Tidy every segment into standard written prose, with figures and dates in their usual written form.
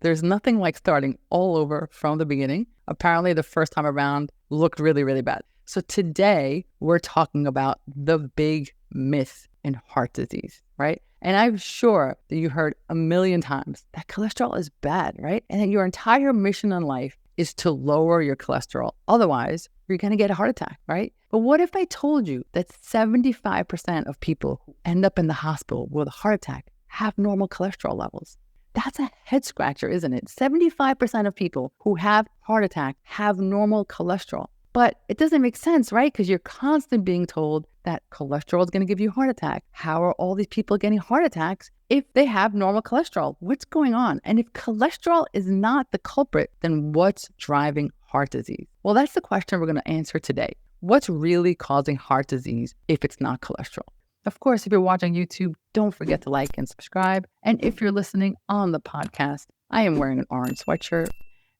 There's nothing like starting all over from the beginning. Apparently, the first time around looked really, really bad. So today, we're talking about the big myth in heart disease, right? And I'm sure that you heard a million times that cholesterol is bad, right? And that your entire mission in life is to lower your cholesterol. Otherwise, you're going to get a heart attack, right? But what if I told you that 75% of people who end up in the hospital with a heart attack have normal cholesterol levels? That's a head scratcher, isn't it? 75% of people who have heart attack have normal cholesterol. But it doesn't make sense, right? Because you're constantly being told that cholesterol is going to give you a heart attack. How are all these people getting heart attacks if they have normal cholesterol? What's going on? And if cholesterol is not the culprit, then what's driving heart disease? Well, that's the question we're going to answer today. What's really causing heart disease if it's not cholesterol? Of course, if you're watching YouTube, don't forget to like and subscribe. And if you're listening on the podcast, I am wearing an orange sweatshirt.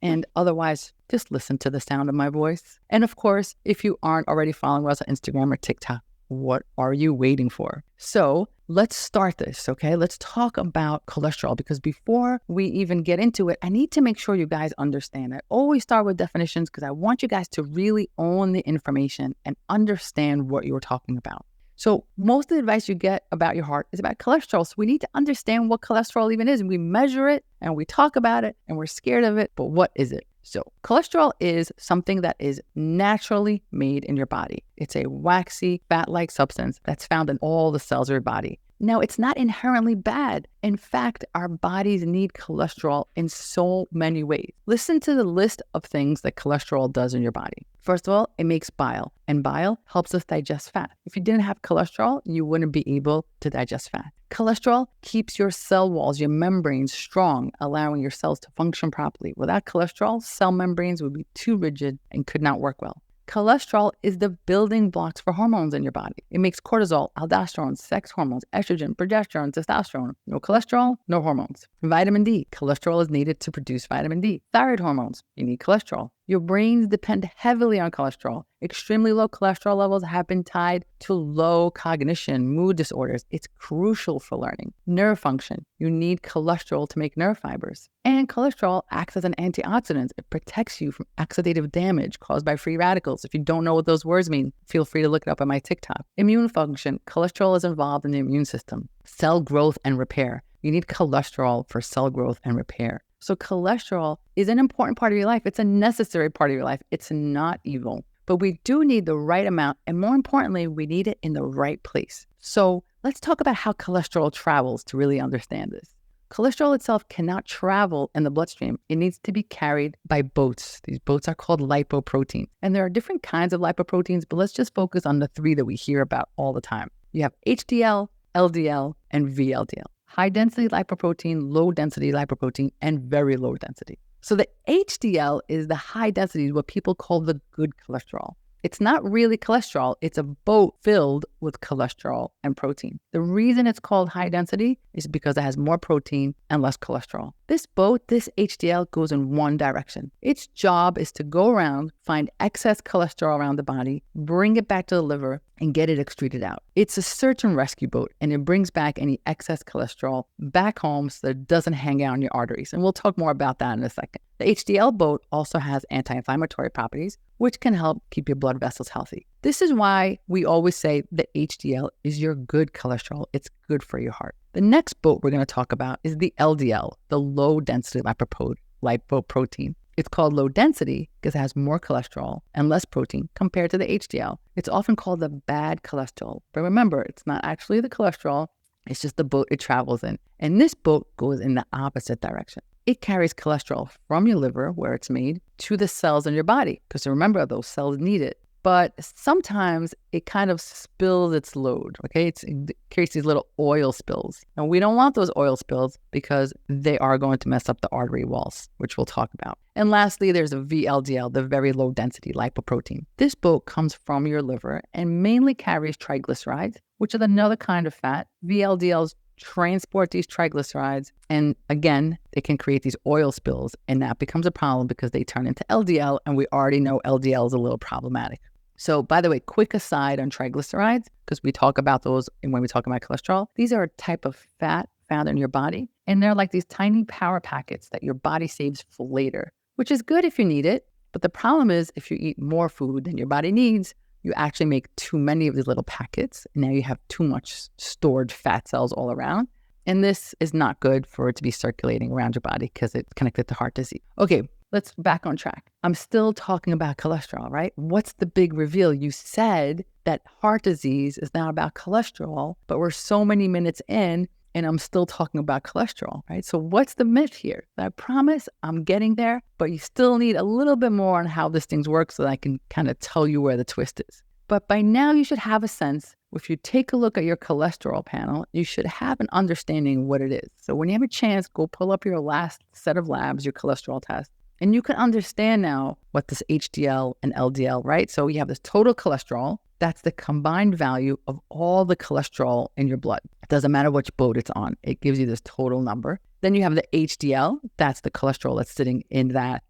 And otherwise, just listen to the sound of my voice. And of course, if you aren't already following us on Instagram or TikTok, what are you waiting for? So let's start this, okay? Let's talk about cholesterol, because before we even get into it, I need to make sure you guys understand. I always start with definitions because I want you guys to really own the information and understand what you're talking about. So most of the advice you get about your heart is about cholesterol. So we need to understand what cholesterol even is. And we measure it and we talk about it and we're scared of it. But what is it? So cholesterol is something that is naturally made in your body. It's a waxy, fat-like substance that's found in all the cells of your body. Now, it's not inherently bad. In fact, our bodies need cholesterol in so many ways. Listen to the list of things that cholesterol does in your body. First of all, it makes bile, and bile helps us digest fat. If you didn't have cholesterol, you wouldn't be able to digest fat. Cholesterol keeps your cell walls, your membranes strong, allowing your cells to function properly. Without cholesterol, cell membranes would be too rigid and could not work well. Cholesterol is the building blocks for hormones in your body. It makes cortisol, aldosterone, sex hormones, estrogen, progesterone, testosterone. No cholesterol, no hormones. Vitamin D. Cholesterol is needed to produce vitamin D. Thyroid hormones. You need cholesterol. Your brains depend heavily on cholesterol. Extremely low cholesterol levels have been tied to low cognition, mood disorders. It's crucial for learning. Nerve function. You need cholesterol to make nerve fibers. And cholesterol acts as an antioxidant. It protects you from oxidative damage caused by free radicals. If you don't know what those words mean, feel free to look it up on my TikTok. Immune function. Cholesterol is involved in the immune system. Cell growth and repair. You need cholesterol for cell growth and repair. So cholesterol is an important part of your life. It's a necessary part of your life. It's not evil. But we do need the right amount. And more importantly, we need it in the right place. So let's talk about how cholesterol travels to really understand this. Cholesterol itself cannot travel in the bloodstream. It needs to be carried by boats. These boats are called lipoproteins. And there are different kinds of lipoproteins, but let's just focus on the three that we hear about all the time. You have HDL, LDL, and VLDL. High-density lipoprotein, low-density lipoprotein, and very low density. So the HDL is the high density, what people call the good cholesterol. It's not really cholesterol. It's a boat filled with cholesterol and protein. The reason it's called high density is because it has more protein and less cholesterol. This boat, this HDL, goes in one direction. Its job is to go around, find excess cholesterol around the body, bring it back to the liver, and get it excreted out. It's a search and rescue boat, and it brings back any excess cholesterol back home so that it doesn't hang out in your arteries. And we'll talk more about that in a second. The HDL boat also has anti-inflammatory properties, which can help keep your blood vessels healthy. This is why we always say the HDL is your good cholesterol. It's good for your heart. The next boat we're going to talk about is the LDL, the low-density lipoprotein. It's called low density because it has more cholesterol and less protein compared to the HDL. It's often called the bad cholesterol. But remember, it's not actually the cholesterol. It's just the boat it travels in. And this boat goes in the opposite direction. It carries cholesterol from your liver, where it's made, to the cells in your body. Because remember, those cells need it. But sometimes it kind of spills its load, okay? It creates these little oil spills. And we don't want those oil spills because they are going to mess up the artery walls, which we'll talk about. And lastly, there's a VLDL, the very low density lipoprotein. This boat comes from your liver and mainly carries triglycerides, which is another kind of fat. VLDLs transport these triglycerides, and again, they can create these oil spills, and that becomes a problem because they turn into LDL, and we already know LDL is a little problematic. So, by the way, quick aside on triglycerides, because we talk about those when we talk about cholesterol. These are a type of fat found in your body. And they're like these tiny power packets that your body saves for later, which is good if you need it. But the problem is if you eat more food than your body needs, you actually make too many of these little packets. And now you have too much stored fat cells all around. And this is not good for it to be circulating around your body because it's connected to heart disease. Okay, let's back on track. I'm still talking about cholesterol, right? What's the big reveal? You said that heart disease is not about cholesterol, but we're so many minutes in and I'm still talking about cholesterol, right? So what's the myth here? I promise I'm getting there, but you still need a little bit more on how this thing works so that I can kind of tell you where the twist is. But by now you should have a sense. If you take a look at your cholesterol panel, you should have an understanding of what it is. So when you have a chance, go pull up your last set of labs, your cholesterol test, and you can understand now what this HDL and LDL, right? So you have this total cholesterol. That's the combined value of all the cholesterol in your blood. It doesn't matter which boat it's on. It gives you this total number. Then you have the HDL. That's the cholesterol that's sitting in that,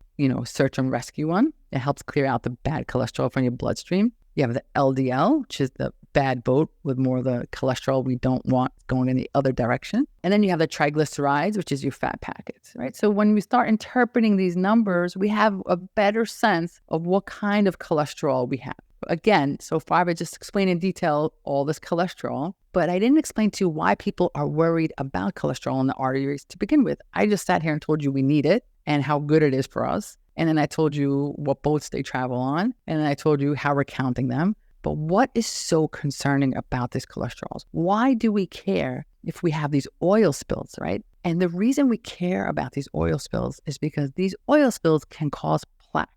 search and rescue one. It helps clear out the bad cholesterol from your bloodstream. You have the LDL, which is the bad boat with more of the cholesterol we don't want going in the other direction. And then you have the triglycerides, which is your fat packets, right? So when we start interpreting these numbers, we have a better sense of what kind of cholesterol we have. Again, so far I just explained in detail all this cholesterol, but I didn't explain to you why people are worried about cholesterol in the arteries to begin with. I just sat here and told you we need it and how good it is for us. And then I told you what boats they travel on. And then I told you how we're counting them. But what is so concerning about these cholesterols? Why do we care if we have these oil spills, right? And the reason we care about these oil spills is because these oil spills can cause plaques.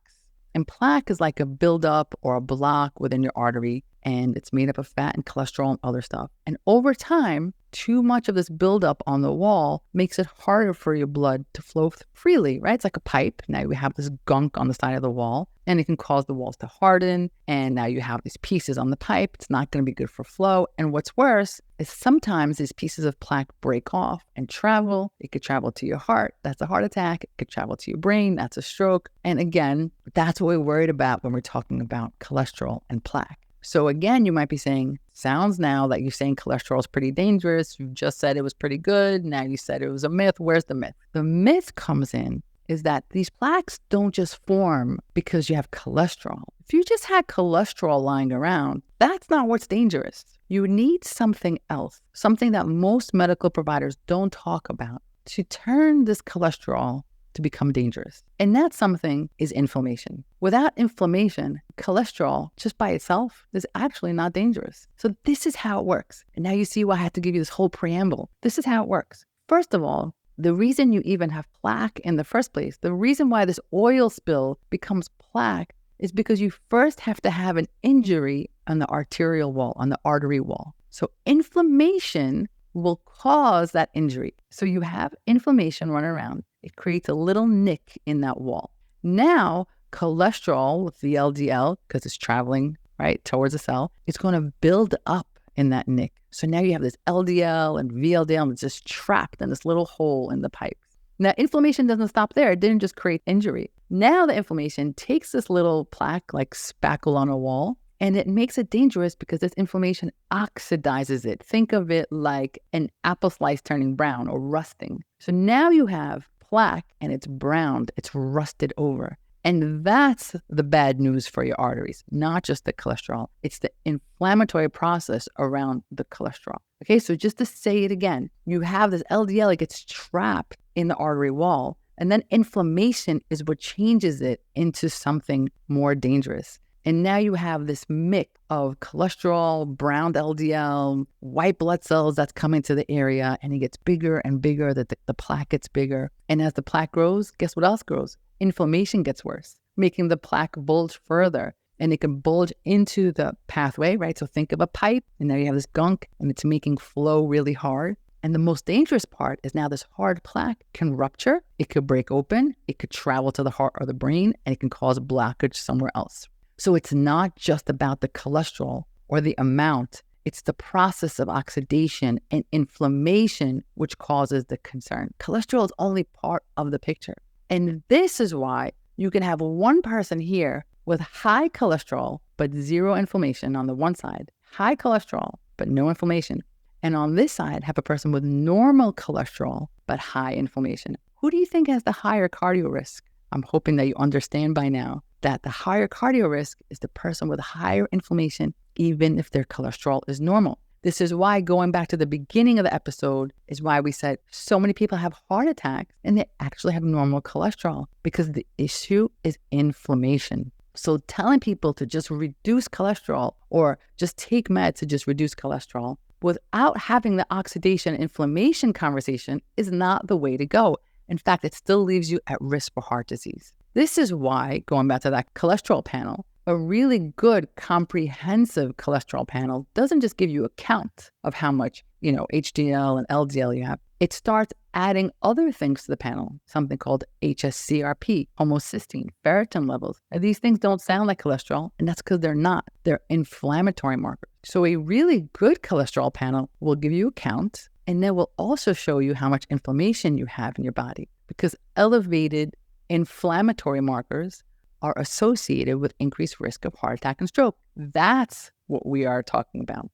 And plaque is like a buildup or a block within your artery. And it's made up of fat and cholesterol and other stuff. And over time, too much of this buildup on the wall makes it harder for your blood to flow freely, right? It's like a pipe. Now we have this gunk on the side of the wall, and it can cause the walls to harden. And now you have these pieces on the pipe. It's not going to be good for flow. And what's worse is sometimes these pieces of plaque break off and travel. It could travel to your heart. That's a heart attack. It could travel to your brain. That's a stroke. And again, that's what we're worried about when we're talking about cholesterol and plaque. So again, you might be saying, sounds now that you're saying cholesterol is pretty dangerous. You just said it was pretty good. Now you said it was a myth. Where's the myth? The myth comes in is that these plaques don't just form because you have cholesterol. If you just had cholesterol lying around, that's not what's dangerous. You need something else, something that most medical providers don't talk about to turn this cholesterol to become dangerous. And that something is inflammation. Without inflammation, cholesterol just by itself is actually not dangerous. So this is how it works. And now you see why I had to give you this whole preamble. This is how it works. First of all, the reason you even have plaque in the first place, the reason why this oil spill becomes plaque is because you first have to have an injury on the arterial wall, on the artery wall. So inflammation will cause that injury. So you have inflammation running around. It creates a little nick in that wall. Now, cholesterol with the LDL, because it's traveling right towards the cell, it's going to build up in that nick. So now you have this LDL and VLDL and it's just trapped in this little hole in the pipe. Now, inflammation doesn't stop there. It didn't just create injury. Now the inflammation takes this little plaque like spackle on a wall, and it makes it dangerous because this inflammation oxidizes it. Think of it like an apple slice turning brown or rusting. So now you have plaque and it's browned, it's rusted over. And that's the bad news for your arteries, not just the cholesterol. It's the inflammatory process around the cholesterol. Okay, so just to say it again, you have this LDL, it gets trapped in the artery wall, and then inflammation is what changes it into something more dangerous. And now you have this mix of cholesterol, browned LDL, white blood cells that's coming to the area, and it gets bigger and bigger, that the plaque gets bigger. And as the plaque grows, guess what else grows? Inflammation gets worse, making the plaque bulge further. And it can bulge into the pathway, right? So think of a pipe, and now you have this gunk, and it's making flow really hard. And the most dangerous part is now this hard plaque can rupture, it could break open, it could travel to the heart or the brain, and it can cause blockage somewhere else. So it's not just about the cholesterol or the amount, it's the process of oxidation and inflammation which causes the concern. Cholesterol is only part of the picture. And this is why you can have one person here with high cholesterol but zero inflammation on the one side, high cholesterol but no inflammation. And on this side, have a person with normal cholesterol, but high inflammation. Who do you think has the higher cardio risk? I'm hoping that you understand by now that the higher cardio risk is the person with higher inflammation, even if their cholesterol is normal. This is why, going back to the beginning of the episode, is why we said so many people have heart attacks and they actually have normal cholesterol, because the issue is inflammation. So telling people to just reduce cholesterol or just take meds to just reduce cholesterol without having the oxidation inflammation conversation is not the way to go. In fact, it still leaves you at risk for heart disease. This is why, going back to that cholesterol panel, a really good comprehensive cholesterol panel doesn't just give you a count of how much, HDL and LDL you have. It starts adding other things to the panel, something called HSCRP, homocysteine, ferritin levels. And these things don't sound like cholesterol, and that's because they're not. They're inflammatory markers. So a really good cholesterol panel will give you a count, and then will also show you how much inflammation you have in your body, because elevated inflammatory markers are associated with increased risk of heart attack and stroke. That's what we are talking about.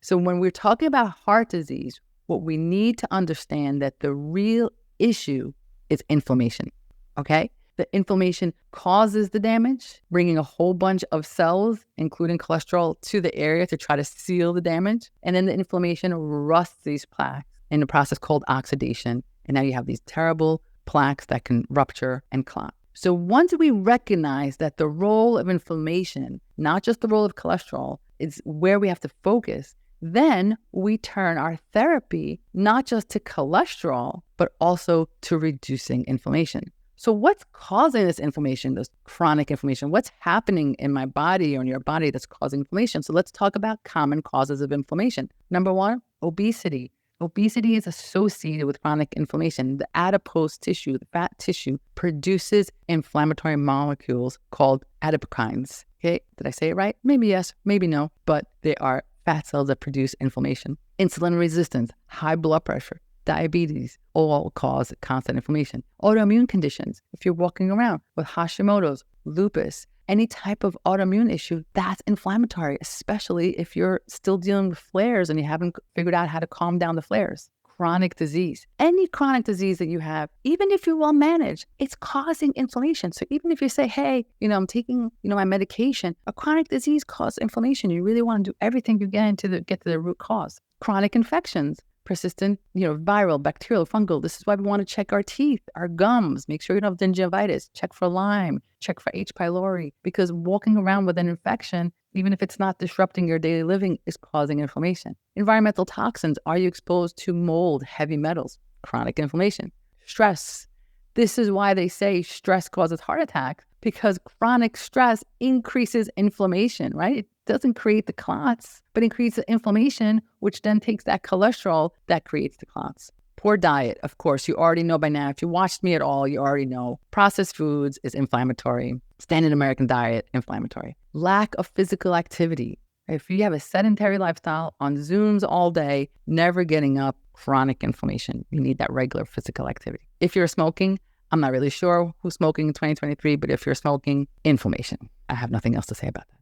So when we're talking about heart disease, what we need to understand that the real issue is inflammation, okay? The inflammation causes the damage, bringing a whole bunch of cells, including cholesterol, to the area to try to seal the damage. And then the inflammation rusts these plaques in a process called oxidation. And now you have these terrible plaques that can rupture and clot. So once we recognize that the role of inflammation, not just the role of cholesterol, is where we have to focus, then we turn our therapy not just to cholesterol, but also to reducing inflammation. So what's causing this inflammation, this chronic inflammation? What's happening in my body or in your body that's causing inflammation? So let's talk about common causes of inflammation. Number one, obesity. Obesity is associated with chronic inflammation. The adipose tissue, the fat tissue, produces inflammatory molecules called adipokines. Okay, did I say it right? Maybe yes, maybe no, but they are fat cells that produce inflammation. Insulin resistance, high blood pressure, diabetes, all cause constant inflammation. Autoimmune conditions, if you're walking around with Hashimoto's, lupus, any type of autoimmune issue, that's inflammatory, especially if you're still dealing with flares and you haven't figured out how to calm down the flares. Chronic disease, any chronic disease that you have, even if you're well managed, it's causing inflammation. So even if you say, hey, I'm taking, my medication, a chronic disease causes inflammation. You really want to do everything you can to get to the root cause. Chronic infections, persistent, viral, bacterial, fungal. This is why we want to check our teeth, our gums, make sure you don't have gingivitis, check for Lyme, check for H. pylori, because walking around with an infection, even if it's not disrupting your daily living, is causing inflammation. Environmental toxins. Are you exposed to mold, heavy metals? Chronic inflammation. Stress. This is why they say stress causes heart attacks, because chronic stress increases inflammation, right? It doesn't create the clots, but increases inflammation, which then takes that cholesterol that creates the clots. Poor diet, of course, you already know by now. If you watched me at all, you already know. Processed foods is inflammatory. Standard American diet, inflammatory. Lack of physical activity. If you have a sedentary lifestyle, on Zooms all day, never getting up, chronic inflammation. You need that regular physical activity. If you're smoking, I'm not really sure who's smoking in 2023, but if you're smoking, inflammation. I have nothing else to say about that.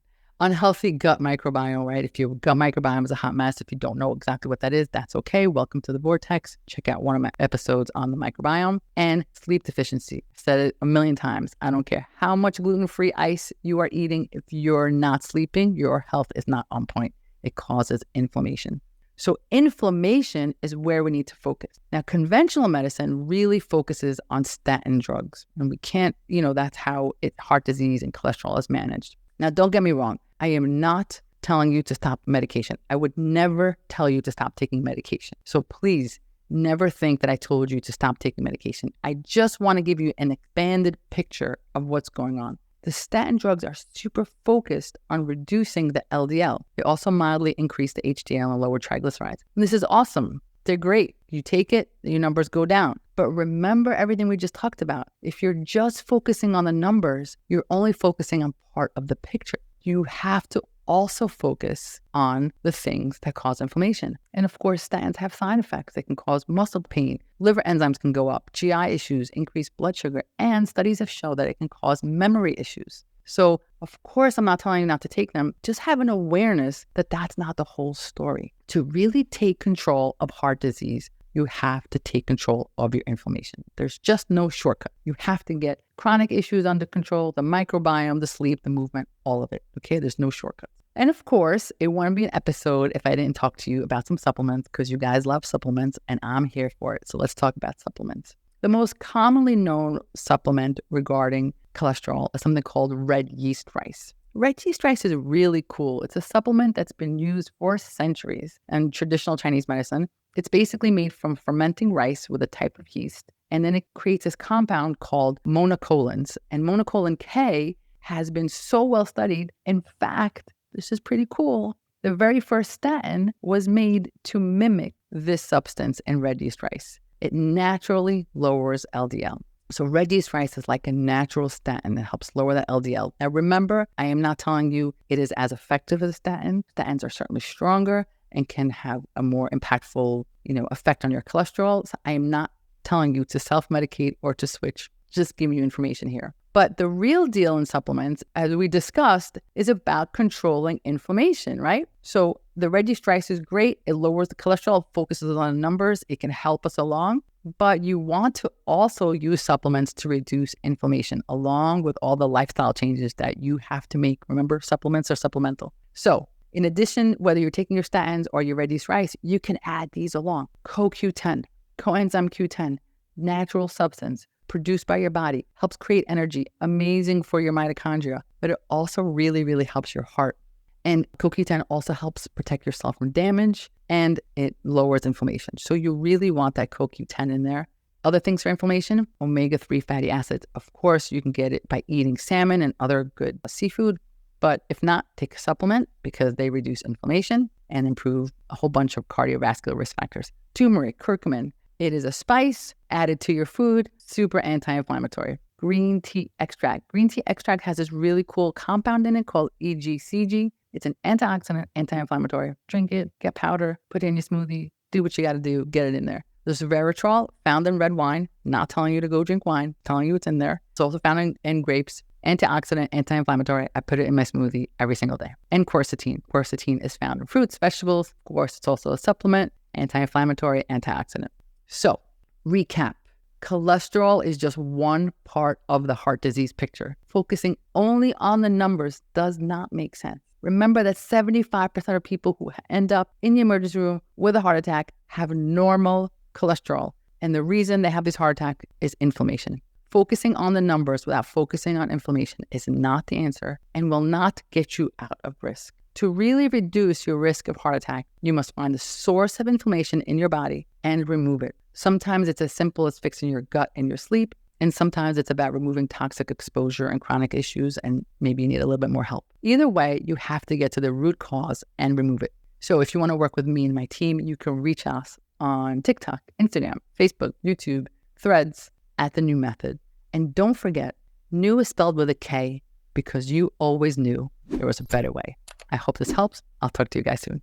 Unhealthy gut microbiome, right? If your gut microbiome is a hot mess, if you don't know exactly what that is, that's okay. Welcome to the Vortex. Check out one of my episodes on the microbiome. And sleep deficiency. I've said it a million times. I don't care how much gluten-free ice you are eating. If you're not sleeping, your health is not on point. It causes inflammation. So inflammation is where we need to focus. Now, conventional medicine really focuses on statin drugs. And we can't, that's how heart disease and cholesterol is managed. Now, don't get me wrong. I am not telling you to stop medication. I would never tell you to stop taking medication. So please never think that I told you to stop taking medication. I just want to give you an expanded picture of what's going on. The statin drugs are super focused on reducing the LDL. They also mildly increase the HDL and lower triglycerides. And this is awesome. They're great. You take it, your numbers go down. But remember everything we just talked about. If you're just focusing on the numbers, you're only focusing on part of the picture. You have to also focus on the things that cause inflammation. And of course, statins have side effects. They can cause muscle pain, liver enzymes can go up, GI issues, increased blood sugar, and studies have shown that it can cause memory issues. So, of course, I'm not telling you not to take them. Just have an awareness that that's not the whole story. To really take control of heart disease, you have to take control of your inflammation. There's just no shortcut. You have to get chronic issues under control, the microbiome, the sleep, the movement, all of it. Okay, there's no shortcut. And of course, it wouldn't be an episode if I didn't talk to you about some supplements, because you guys love supplements and I'm here for it. So let's talk about supplements. The most commonly known supplement regarding cholesterol is something called red yeast rice. Red yeast rice is really cool. It's a supplement that's been used for centuries in traditional Chinese medicine. It's basically made from fermenting rice with a type of yeast. And then it creates this compound called monocolins. And monocolin K has been so well studied. In fact, this is pretty cool. The very first statin was made to mimic this substance in red yeast rice. It naturally lowers LDL. So red yeast rice is like a natural statin that helps lower that LDL. Now remember, I am not telling you it is as effective as a statin. Statins are certainly stronger and can have a more impactful, effect on your cholesterol. So I am not telling you to self-medicate or to switch. Just giving you information here. But the real deal in supplements, as we discussed, is about controlling inflammation, right? So the red yeast rice is great. It lowers the cholesterol, focuses on numbers. It can help us along. But you want to also use supplements to reduce inflammation, along with all the lifestyle changes that you have to make. Remember, supplements are supplemental. So in addition, whether you're taking your statins or your red yeast rice, you can add these along. CoQ10, coenzyme Q10, natural substance produced by your body, helps create energy, amazing for your mitochondria, but it also really, really helps your heart. And CoQ10 also helps protect yourself from damage, and it lowers inflammation. So you really want that CoQ10 in there. Other things for inflammation, omega-3 fatty acids. Of course, you can get it by eating salmon and other good seafood, but if not, take a supplement because they reduce inflammation and improve a whole bunch of cardiovascular risk factors. Turmeric, curcumin. It is a spice added to your food, super anti-inflammatory. Green tea extract. Green tea extract has this really cool compound in it called EGCG. It's an antioxidant, anti-inflammatory. Drink it, get powder, put it in your smoothie, do what you got to do, get it in there. There's resveratrol found in red wine. Not telling you to go drink wine, telling you it's in there. It's also found in grapes. Antioxidant, anti-inflammatory. I put it in my smoothie every single day. And quercetin. Quercetin is found in fruits, vegetables. Of course, it's also a supplement, anti-inflammatory, antioxidant. So, recap. Cholesterol is just one part of the heart disease picture. Focusing only on the numbers does not make sense. Remember that 75% of people who end up in the emergency room with a heart attack have normal cholesterol. And the reason they have this heart attack is inflammation. Focusing on the numbers without focusing on inflammation is not the answer and will not get you out of risk. To really reduce your risk of heart attack, you must find the source of inflammation in your body and remove it. Sometimes it's as simple as fixing your gut and your sleep, and sometimes it's about removing toxic exposure and chronic issues, and maybe you need a little bit more help. Either way, you have to get to the root cause and remove it. So if you want to work with me and my team, you can reach us on TikTok, Instagram, Facebook, YouTube, Threads at The New Method. And don't forget, new is spelled with a K because you always knew there was a better way. I hope this helps. I'll talk to you guys soon.